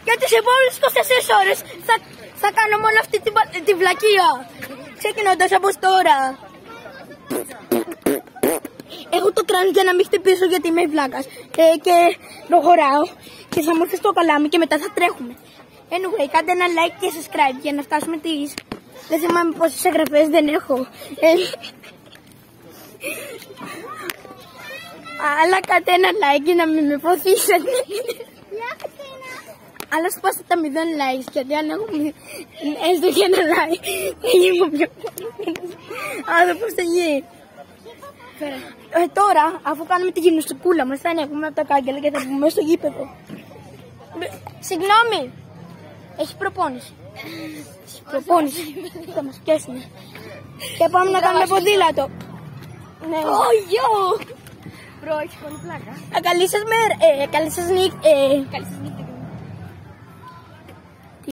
Για τις επόμενες 24 ώρες θα κάνω μόνο αυτή τη βλακεία. Ξεκινώντας από τώρα. Έχω το κράνο για να μην χτυπήσω γιατί είμαι βλάκας. Και προχωράω και θα μου έρθει στο καλάμι και μετά θα τρέχουμε. Anyway, κάντε ένα like και subscribe για να φτάσουμε τις... Δεν θυμάμαι πόσες εγγραφές δεν έχω. Αλλά κάντε ένα like για να μην με βοηθήσετε. Αλλά σπάστε τα 0 likes, γιατί αν έχουμε έστω και ένα like θα γίνω πιο άνθρωπος στη γη. Τώρα, αφού κάνουμε τη γυμναστικούλα μας, θα ανέβουμε από τα κάγκελα και θα πούμε στο γήπεδο. Συγγνώμη, έχει προπόνηση. Προπόνηση, θα μας πιάσουμε. Και πάμε να κάνουμε ποδήλατο. Ναι. Γιο! Μπρο, έχεις πολύ πλάκα. Καλή σας μέρα, καλή σας νύχτα.